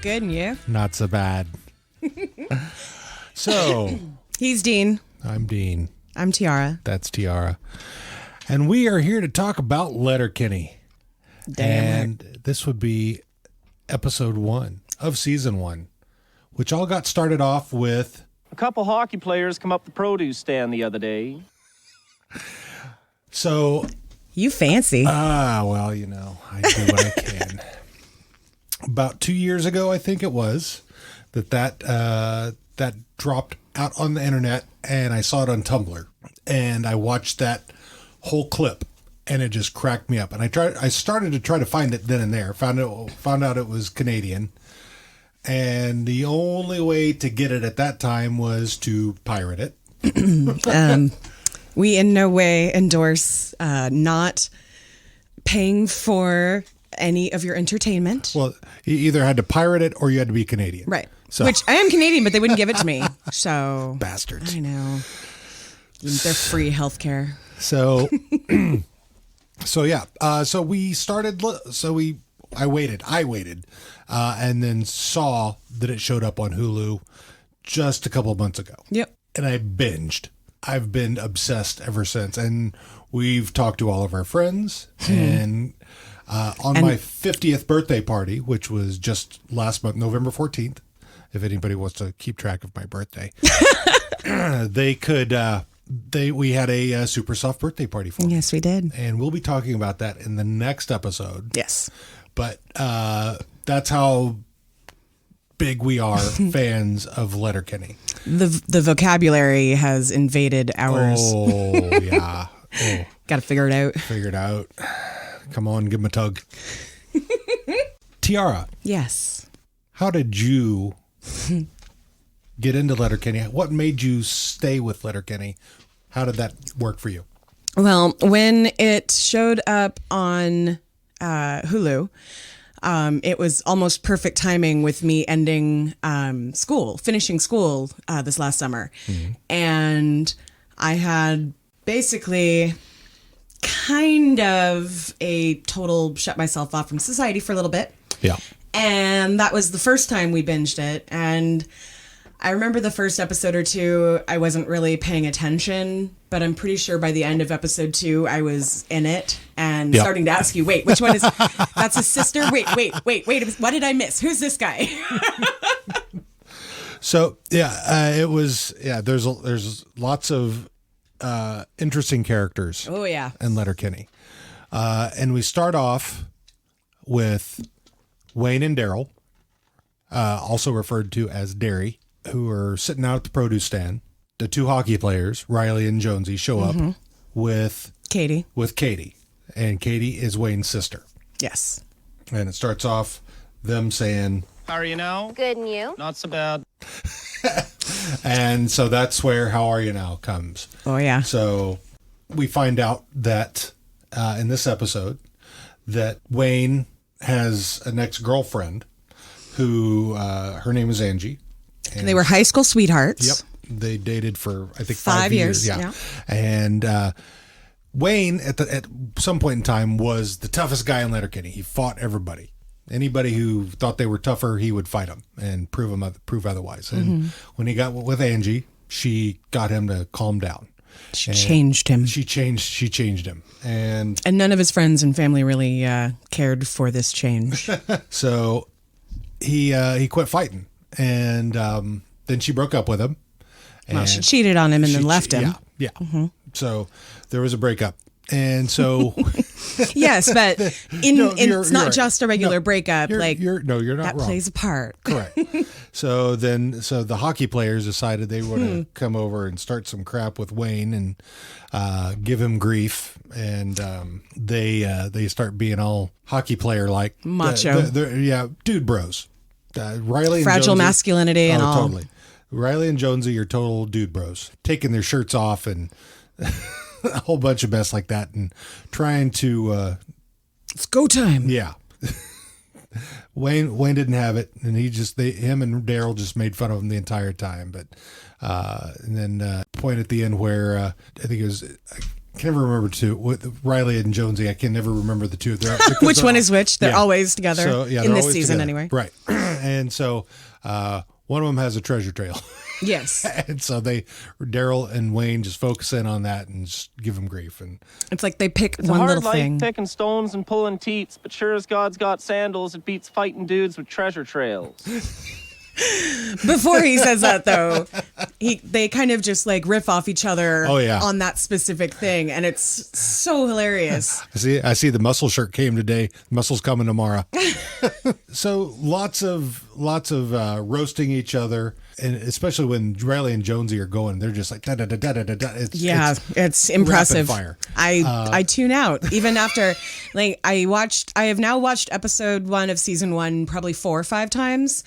Good, and you? Not so bad. So, He's Dean. I'm Dean. I'm Tiara. That's Tiara. And we are here to talk about Letterkenny. Damn And this would be episode 1 of season 1, which all got started off with... A couple hockey players come up the produce stand the other day. So... You fancy. Well, you know, I do what I can. About 2 years ago, I think it was, that dropped out on the internet, and I saw it on Tumblr, and I watched that whole clip, and it just cracked me up. And I started to try to find it then and there. Found out it was Canadian, and the only way to get it at that time was to pirate it. We in no way endorse not paying for any of your entertainment. Well, you either had to pirate it or you had to be Canadian. Right. So, Which I am Canadian, but they wouldn't give it to me. So bastards. I know. They're free healthcare. So, yeah. So we started. I waited, and then saw that it showed up on Hulu just a couple of months ago. Yep. And I binged. I've been obsessed ever since, and we've talked to all of our friends. And on my 50th birthday party, which was just last month, November 14th, if anybody wants to keep track of my birthday, they could. We had a super soft birthday party for me. Yes, we did. And we'll be talking about that in the next episode. Yes. But that's how big we are fans of Letterkenny. The vocabulary has invaded ours. Oh, yeah. Oh, Got to figure it out. figured out. Come on, give him a tug. Tiara, Yes. how did you get into Letterkenny? What made you stay with Letterkenny? How did that work for you? Well, when it showed up on Hulu, it was almost perfect timing with me ending finishing school this last summer. Mm-hmm. And I had basically kind of a total shut myself off from society for a little bit. Yeah. And that was the first time we binged it. And I remember the first episode or two, I wasn't really paying attention, but I'm pretty sure by the end of episode 2, I was in it and starting to ask you, wait, which one is, that's his sister? Wait, what did I miss? Who's this guy? So, it was, there's lots of interesting characters. Oh, yeah. In Letterkenny. And we start off with Wayne and Daryl, also referred to as Derry, who are sitting out at the produce stand. The two hockey players, Riley and Jonesy, show up with Katie. And Katie is Wayne's sister. Yes. And it starts off them saying, How are you now? Good, and you? Not so bad. and so that's where How Are You Now comes. Oh, yeah. So we find out that in this episode that Wayne has an ex-girlfriend who her name is Angie. And They were high school sweethearts. Yep. They dated for, I think, 5 years. Yeah. And Wayne, at some point in time, was the toughest guy in Letterkenny. He fought everybody. Anybody who thought they were tougher, he would fight them and prove otherwise. And when he got with Angie, she got him to calm down. She changed him. She changed him. And none of his friends and family really cared for this change. so he quit fighting. And then she broke up with him. Well, she cheated on him and then left him. Yeah. So there was a breakup. And so yes, but it's not right. just a regular breakup. You're not that wrong. plays a part. Correct. So the hockey players decided they were to come over and start some crap with Wayne and give him grief. And they start being all hockey player like macho. Dude bros. Riley and fragile Jonesy, masculinity and all. Totally. Riley and Jonesy are total dude bros, taking their shirts off and a whole bunch of mess like that, and trying to. It's go time. Yeah. Wayne didn't have it, and him and Daryl just made fun of him the entire time. But and then point at the end where I think it was can never remember two. With Riley and Jonesy, I can never remember the two. Which one is which? They're Yeah. always together So, yeah, in they're this always season, together. anyway. Right. And so one of them has a treasure trail. Yes. And so Daryl and Wayne just focus in on that and just give him grief. And It's like they pick It's a one hard little life thing. picking stones and pulling teats, but sure as God's got sandals, it beats fighting dudes with treasure trails. Before he says that, though, they kind of just like riff off each other Oh, yeah. on that specific thing, and it's so hilarious. I see the muscle shirt came today. Muscle's coming tomorrow. So lots of roasting each other, and especially when Riley and Jonesy are going, they're just like da da da da da da. da. It's impressive. rapid fire. I tune out even after like I have now watched episode 1 of season 1 probably 4 or 5 times,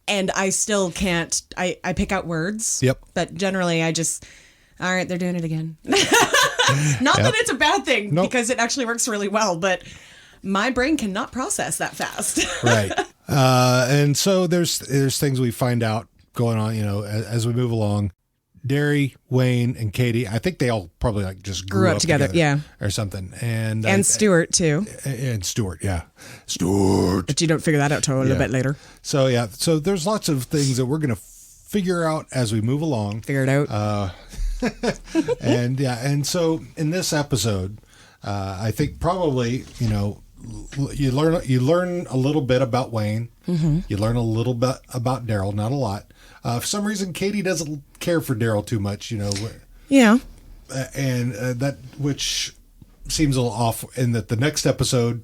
and I still can't. I pick out words. Yep. But generally, I just all right. They're doing it again. Not that it's a bad thing Nope. because it actually works really well, but my brain cannot process that fast. Right. And so there's things we find out going on, as we move along. Derry, Wayne, and Katie, I think they all probably like just grew up together, yeah. or something. And Stuart too, and Stuart, yeah. Stuart. but you don't figure that out till a little bit later. So there's lots of things that we're going to figure out as we move along. Figure it out. And so in this episode, I think probably, you learn a little bit about Wayne. Mm-hmm. You learn a little bit about Daryl, not a lot. For some reason, Katie doesn't care for Daryl too much, Yeah. and that which seems a little off. In that the next episode,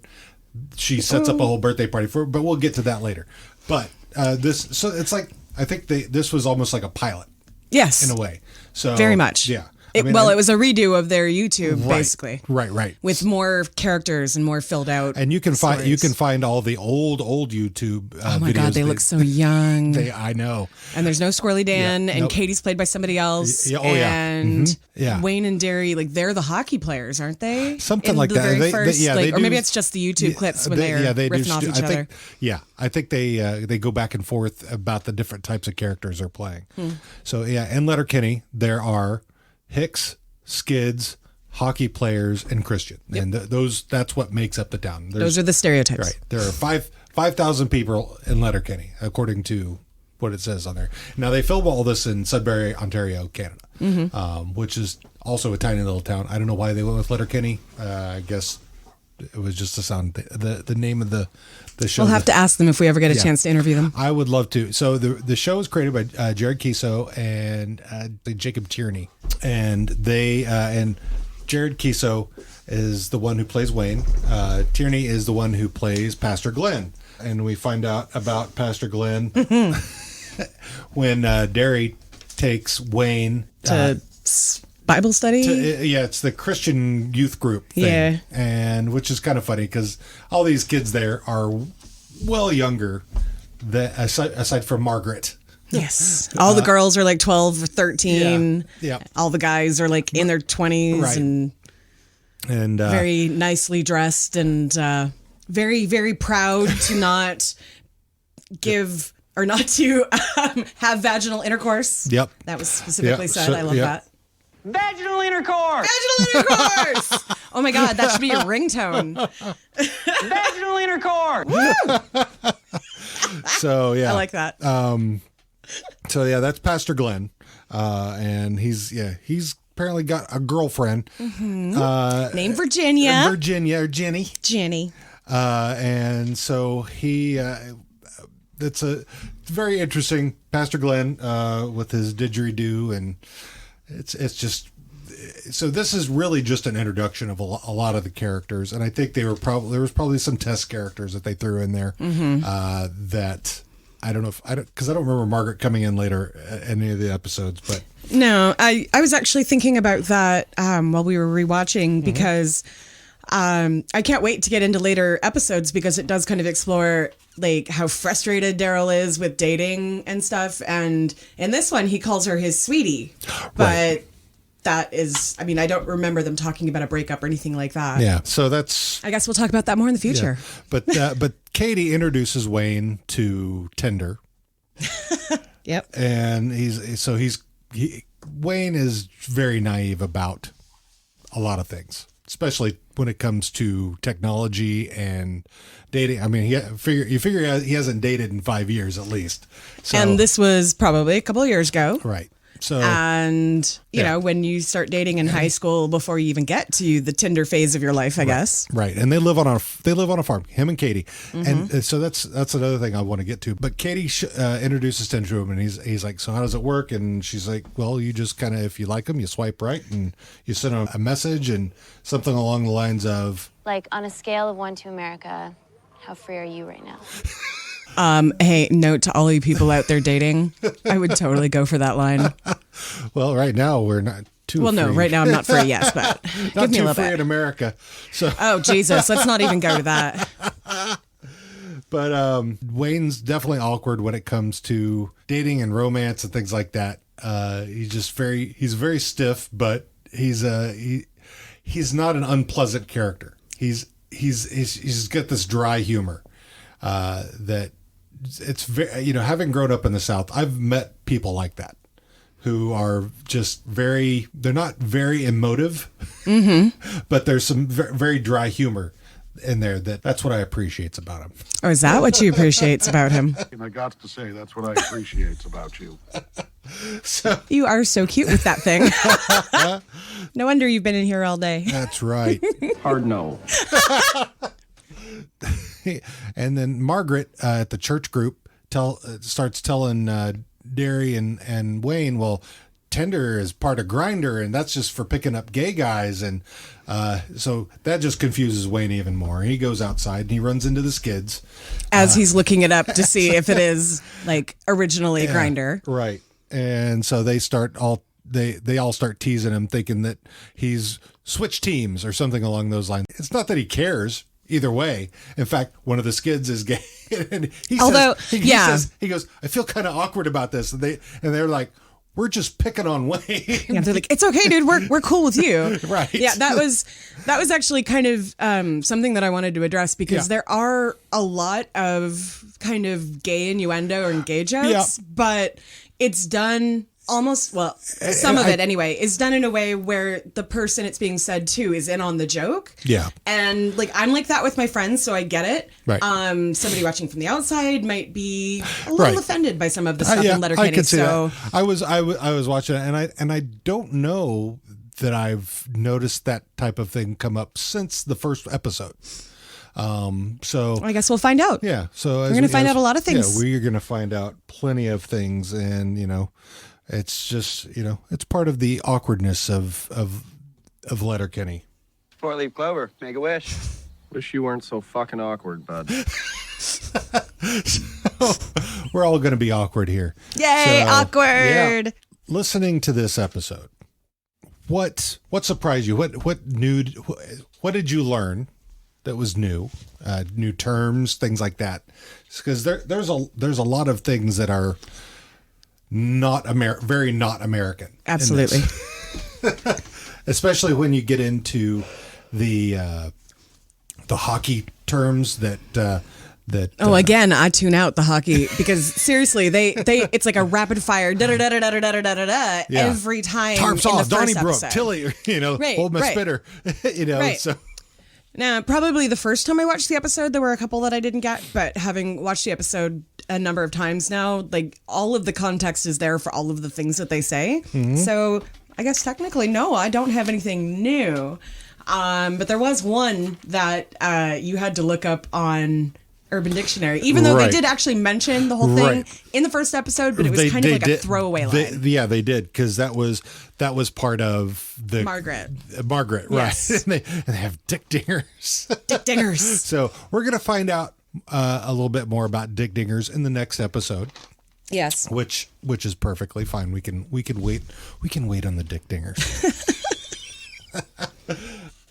she sets up a whole birthday party for, but we'll get to that later. But so it's like I think this was almost like a pilot Yes. in a way. So Very much. yeah. It was a redo of their YouTube, basically. Right. With more characters and more filled out. And you can stories. find all the old YouTube videos. Oh my God, they look so young. I know. And there's no Squirrely Dan, Yeah, and nope. Katie's played by somebody else. Yeah, oh, yeah. And Mhm. Yeah. Wayne and Derry, like they're the hockey players, aren't they? Something In like the that. Very They first, they or do- maybe it's just the YouTube clips when they're riffing off each other. I think they go back and forth about the different types of characters they're playing. Hmm. So in Letterkenny there are Hicks, Skids, hockey players, and Christian, and that's what makes up the town. Those are the stereotypes. Right. There are 5,000 people in Letterkenny, according to what it says on there. Now, they film all this in Sudbury, Ontario, Canada, which is also a tiny little town. I don't know why they went with Letterkenny. I guess it was just to sound the name of the show. We'll have to ask them if we ever get a chance to interview them. I would love to. So the show is created by Jared Kiso and Jacob Tierney, and and Jared Kiso is the one who plays Wayne. Tierney is the one who plays Pastor Glenn, and we find out about Pastor Glenn when Derry takes Wayne To Bible study? it's the Christian youth group thing. Yeah. And which is kind of funny because all these kids there are well younger aside from Margaret. Yes. All the girls are like 12 or 13. Yeah. All the guys are like in their 20s Right. and very nicely dressed and very, very proud to not give or not to have vaginal intercourse. Yep. That was specifically Yeah, said. so- I love yeah. that. Vaginal intercourse! Vaginal intercourse! Oh my God, that should be your ringtone. Vaginal intercourse! So yeah. I like that. So yeah, that's Pastor Glenn. And he's apparently got a girlfriend. Named Virginia. Virginia or Jenny. Jenny. And so he it's a very interesting Pastor Glenn with his didgeridoo, and it's just so this is really just an introduction of a lot of the characters, and I think there was probably some test characters that they threw in there that I don't know because I don't remember Margaret coming in later in any of the episodes, but No, I was actually thinking about that while we were rewatching because I can't wait to get into later episodes because it does kind of explore like how frustrated Daryl is with dating and stuff. And in this one, he calls her his sweetie, but Right. that is, I mean, I don't remember them talking about a breakup or anything like that. yeah. So that's I guess we'll talk about that more in the future. but Katie introduces Wayne to Tinder. Yep. And Wayne is very naive about a lot of things, especially when it comes to technology and dating. I mean, you figure he hasn't dated in 5 years at least. So, And this was probably a couple of years ago. right. So And, you Yeah. know, when you start dating in high school before you even get to the Tinder phase of your life, I guess. right, and they live on a farm. Him and Katie, and so that's another thing I want to get to. But Katie introduces Tinder to him, and he's like, "So how does it work?" And she's like, "Well, you just kind of, if you like them, you swipe right, and you send them a message, and something along the lines of." Like, on a scale of 1 to America, how free are you right now? Hey, note to all you people out there dating, I would totally go for that line. Well, right now we're not too. Well, no, free. right now I'm not free, yes, but not give me a too little free bit. in America. So, Oh, Jesus, let's not even go to that. but Wayne's definitely awkward when it comes to dating and romance and things like that. He's very stiff, but he's not an unpleasant character. He's got this dry humor that it's very, having grown up in the South, I've met people like that who are just they're not very emotive, but there's some very, very dry humor in there. That's what I appreciate about him. Oh, is that what you appreciate about him? And I got to say, that's what I appreciate about you. You are so cute with that thing. No wonder you've been in here all day. That's right. Hard no. And then Margaret at the church group starts telling Derry and Wayne, well, Tinder is part of Grindr, and that's just for picking up gay guys. And so that just confuses Wayne even more. He goes outside and he runs into the skids. As he's looking it up to see if it is like originally Grinder. Right. And so they all start teasing him, thinking that he's switched teams or something along those lines. It's not that he cares either way. In fact, one of the skids is gay. And he goes, I feel kind of awkward about this. And they're like, we're just picking on Wayne. Yeah, they're like, it's okay, dude. We're cool with you. Right. Yeah, that was actually kind of something that I wanted to address because there are a lot of kind of gay innuendo and gay jokes, but it's done some of it anyway is done in a way where the person it's being said to is in on the joke. Yeah. And like I'm like that with my friends, so I get it. Right. Somebody watching from the outside might be a little offended by some of the stuff in I Letterkenny. could see So that. I was watching it, and I don't know that I've noticed that type of thing come up since the first episode. So I guess we'll find out. yeah, so We're gonna find out a lot of things. Yeah, we're gonna find out plenty of things, and it's just it's part of the awkwardness of Letterkenny. Four-leaf clover. Make a wish. Wish you weren't so fucking awkward, bud. We're all gonna be awkward here. Yay, So, awkward. yeah. Listening to this episode, what surprised you? What did you learn that was new? New terms, things like that. Because there's a lot of things that are very not American. Absolutely. Especially when you get into the hockey terms that Again, I tune out the hockey because seriously, they it's like a rapid fire da da da da da da da da da every time. Tarps in off, the first Donnybrook, episode. Tilly, Right, Old Miss right. Spitter, Right. so Now, probably the first time I watched the episode, there were a couple that I didn't get, but having watched the episode a number of times now, like all of the context is there for all of the things that they say. Mm-hmm. So I guess technically, no, I don't have anything new. But there was one that you had to look up on Urban Dictionary, even though Right. they did actually mention the whole thing Right. in the first episode, but it was kind of like a throwaway line. They did, because that was part of the Margaret. Margaret, Yes. right? and they have dick dingers. Dick dingers. So we're gonna find out a little bit more about dick dingers in the next episode, Yes. which is perfectly fine. We can wait. We can wait on the dick dingers.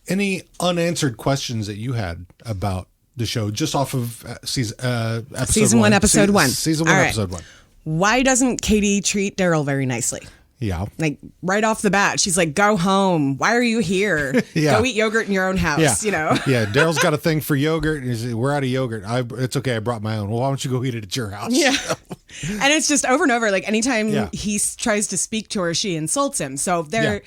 Any unanswered questions that you had about the show, just off of season Season one, episode one. Season one, All right. episode one. Why doesn't Katie treat Daryl very nicely? Yeah. Like right off the bat, she's like, "Go home. Why are you here? Yeah. Go eat yogurt in your own house." Yeah. You know. Yeah. Daryl's got a thing for yogurt. And he's like, we're out of yogurt. It's okay. I brought my own. Well, why don't you go eat it at your house? Yeah. And it's just over and over. Like anytime Yeah. he tries to speak to her, she insults him. So there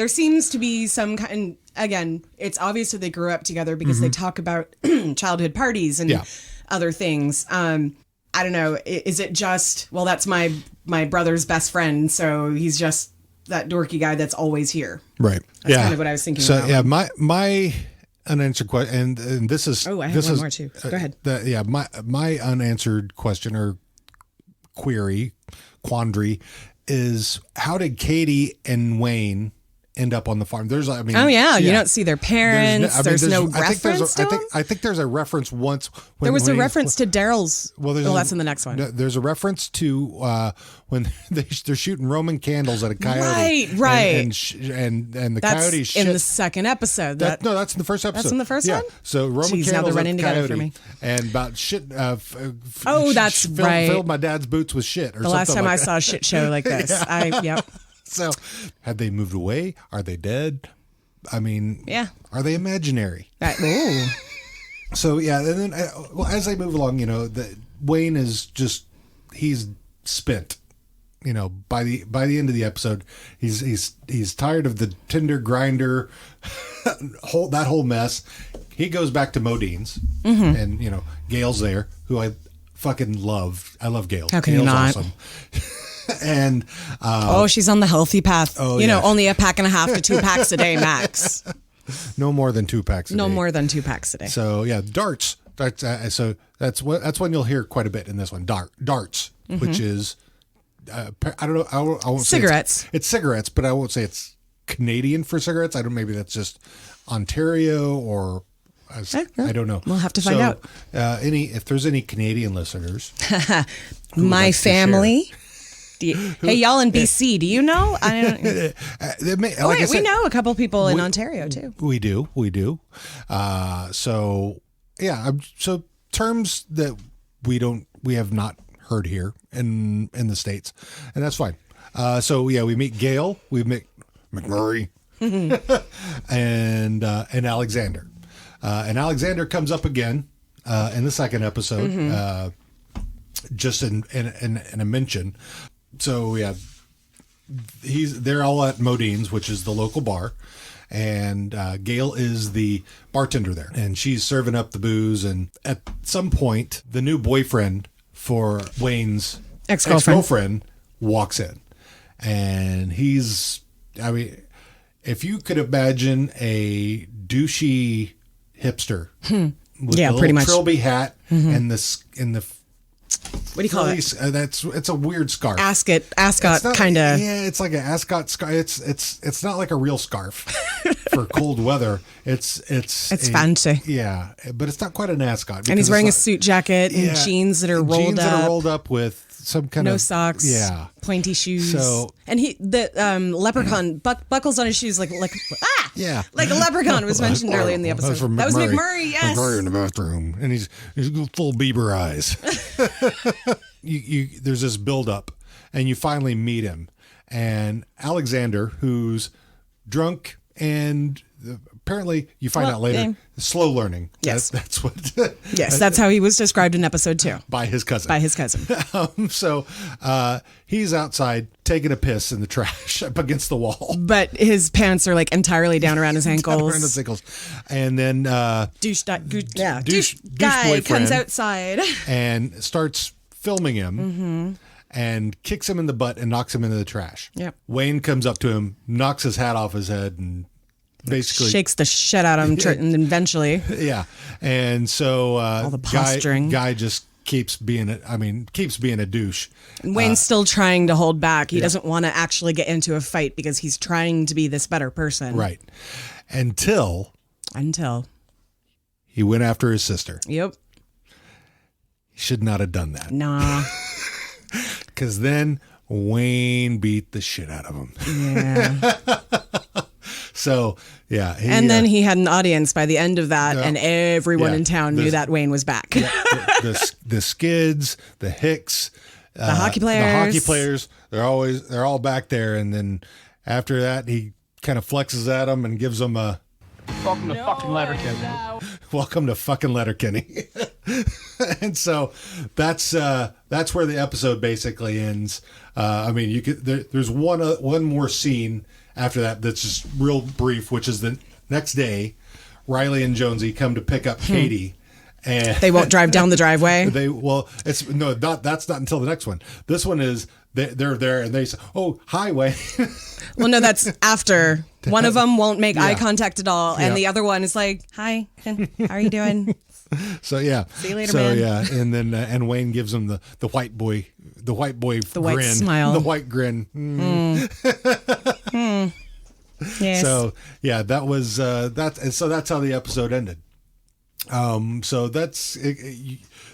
seems to be some kind. Again, it's obvious that they grew up together because they talk about childhood parties and Yeah. other things. I don't know. Is it just, well, that's my brother's best friend, so he's just that dorky guy that's always here. Right. That's kind of what I was thinking So about. yeah, my unanswered question, and this is Oh, I have this one is, more too. Go ahead. My unanswered question or quandary is, how did Katie and Wayne end up on the farm? You don't see their parents. There's no reference to them? I think there's a reference once. When, There was a when he- reference to Daryl's. Well, that's in the next one. There's a reference to when they're shooting Roman candles at a coyote. Right. And the That's coyote in shit. the second episode. No, that's in the first episode. That's in the first one? So Roman Jeez, now candles they're at running the together coyote, for me. and about shit. That's right. Filled my dad's boots with shit. Or The last something time I like saw a shit show like this. Yep. So, have they moved away? Are they dead? I mean, Yeah. Are they imaginary? Ooh. So yeah, and then as they move along, Wayne is he's spent. By the end of the episode, he's tired of the Tinder grinder, that whole mess. He goes back to Modine's, and Gail's there, who I fucking love. I love Gail. How can Gail's you not? Awesome. And She's on the healthy path. yeah. Only a pack and a half to 2 packs a day max. no more than 2 packs. No more than 2 packs a day. So yeah, darts. So that's one you'll hear quite a bit in this one. Darts, which is I don't know. I won't Cigarettes. Say it's cigarettes, but I won't say it's Canadian for cigarettes. I don't. Maybe that's just Ontario or. I don't know. We'll have to find out. If there's any Canadian listeners, My likes to family. Hey, y'all in BC, do you know? I don't. We know a couple people in Ontario too. We do. So yeah. So terms that we have not heard here in the States, and that's fine. So yeah, we meet Gail, we meet McMurray, and Alexander. And Alexander comes up again in the second episode, just in a mention. So yeah, they're all at Modine's, which is the local bar, and Gail is the bartender there, and she's serving up the booze. And at some point, the new boyfriend for Wayne's ex-girlfriend walks in, and he's, if you could imagine a douchey hipster with a pretty much trilby hat and the What do you call it? It's a weird scarf. Ascot kind of. Yeah, it's like an ascot scarf. It's not like a real scarf for cold weather. It's fancy. Yeah, but it's not quite an ascot. And he's wearing a suit jacket and jeans that are rolled up. With some kind of no socks. Yeah, pointy shoes. So and the leprechaun buckles on his shoes like a leprechaun was mentioned earlier in the episode. That was McMurray. Yes, McMurray in the bathroom, and he's full Bieber eyes. There's this build up, and you finally meet him, and Alexander, who's drunk and apparently you find out later slow learning. Yes, that's what. Yes, that's how he was described in episode 2 by his cousin. So he's outside taking a piss in the trash up against the wall, but his pants are like entirely down around his ankles. And then douche guy boyfriend comes outside and starts filming him. And kicks him in the butt and knocks him into the trash. Yep. Wayne comes up to him, knocks his hat off his head, and basically shakes the shit out of him. And eventually, yeah. And so all the posturing. Guy just keeps being a douche. And Wayne's still trying to hold back. He doesn't want to actually get into a fight because he's trying to be this better person. Right. Until he went after his sister. Yep. He should not have done that. Nah. Because then Wayne beat the shit out of him. Yeah. So, yeah. Then he had an audience by the end of that, and everyone in town knew that Wayne was back. The Skids, the Hicks, The hockey players. The hockey players. They're all back there, and then after that, he kind of flexes at them and gives them a Welcome to fucking Letterkenny. welcome to fucking Letterkenny. And so that's where the episode basically ends. I mean, there's one more scene after that that's just real brief, which is the next day, Riley and Jonesy come to pick up Katie. And They won't drive down the driveway. that's not until the next one. This one is they're there and they say, "Oh, hi, Wayne." Well, no, that's after. One of them won't make eye contact at all, and Yeah. the other one is like, "Hi, how are you doing?" So yeah. See you later, so man. yeah, and then and Wayne gives him the white boy white grin, smile. the white grin. Yes. So yeah, that was that, and so that's how the episode ended. So that's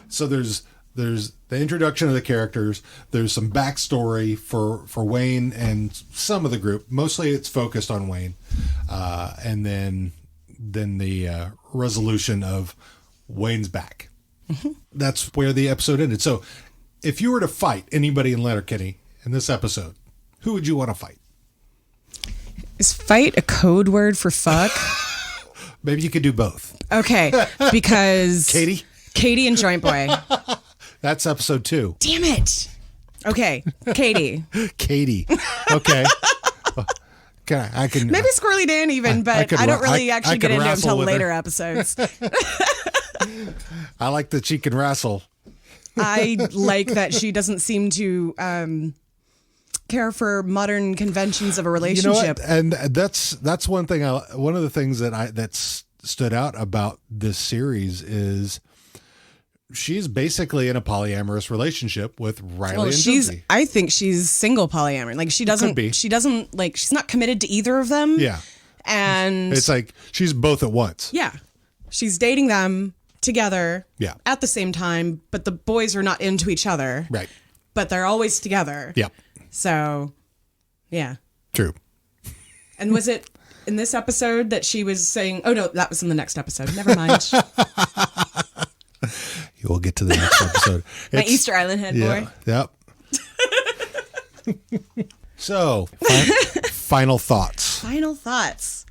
so there's the introduction of the characters. There's some backstory for Wayne and some of the group. Mostly it's focused on Wayne, and then the resolution of Wayne's back. Mm-hmm. That's where the episode ended. So if you were to fight anybody in Letterkenny in this episode, who would you want to fight? Is fight a code word for fuck? Maybe you could do both. Okay, because Katie and Joint Boy. That's episode 2. Damn it. Okay, Katie. Katie. Okay. I can Maybe Squirrely Dan even, but could I don't ra- really I actually could get into him wrestle until with her. later episodes. I like that she can wrestle. I like that she doesn't seem to care for modern conventions of a You know relationship. what? And that's one thing. One of the things that stood out about this series is she's basically in a polyamorous relationship with Riley Well, and she's. Jonesy. I think she's single polyamory. Like she doesn't. be. She doesn't like. She's not committed to either of them. Yeah. And It's like she's both at once. yeah, she's dating them together. Yeah. At the same time, but the boys are not into each other. Right. But they're always together. Yep. So, yeah. True. And was it in this episode that she was saying? Oh no, that was in the next episode. Never mind. We'll get to the next episode. My It's- Easter Island head boy. Yep. So, final thoughts. Final thoughts.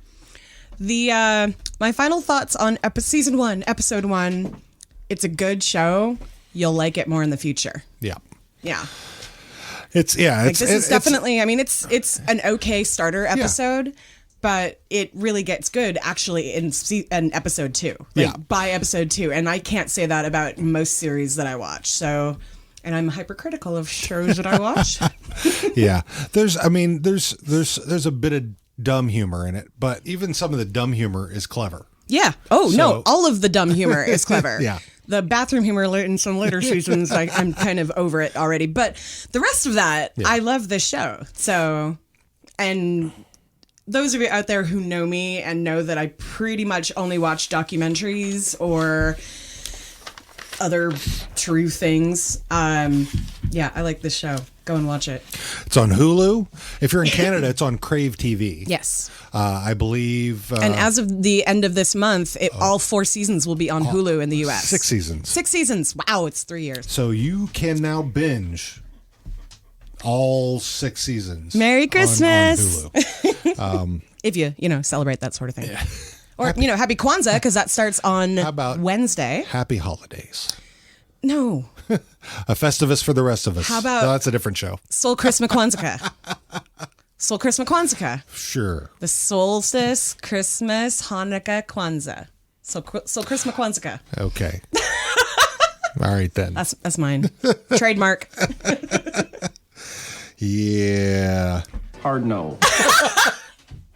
My final thoughts on season 1, episode 1. It's a good show. You'll like it more in the future. Yeah. Yeah. It's Like this is definitely. I mean, it's an okay starter episode, but it really gets good actually in episode 2. Like, Yeah. by episode 2, and I can't say that about most series that I watch. So, and I'm hypercritical of shows that I watch. Yeah. There's a bit of dumb humor in it, but even some of the dumb humor is clever. Yeah. Oh So- no, all of the dumb humor is clever. Yeah. The bathroom humor in some later seasons, I'm kind of over it already. But the rest of that, I love this show. So, and those of you out there who know me and know that I pretty much only watch documentaries or other true things, yeah, I like this show. Go and watch it. It's on Hulu. If you're in Canada, it's on Crave TV. Yes. I believe. And as of the end of this month, all 4 seasons will be on Hulu in the U.S. 6 seasons. 6 seasons. Wow, it's 3 years. So you can now binge all 6 seasons. Merry on Christmas. Hulu. If you celebrate that sort of thing. Or, happy Kwanzaa, because that starts on about- Wednesday. Happy holidays. No. A Festivus for the rest of us. How about- No, that's a different show. Sol Christmas Kwanzaa. Sol Christmas Kwanzaa. Sure. The solstice, Christmas, Hanukkah, Kwanzaa. Sol Christmas Kwanzaa. Okay. All right then. That's mine. Trademark. Yeah. Hard no.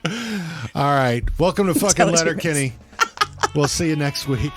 All right. Welcome to fucking Intelligent. Letterkenny. We'll see you next week.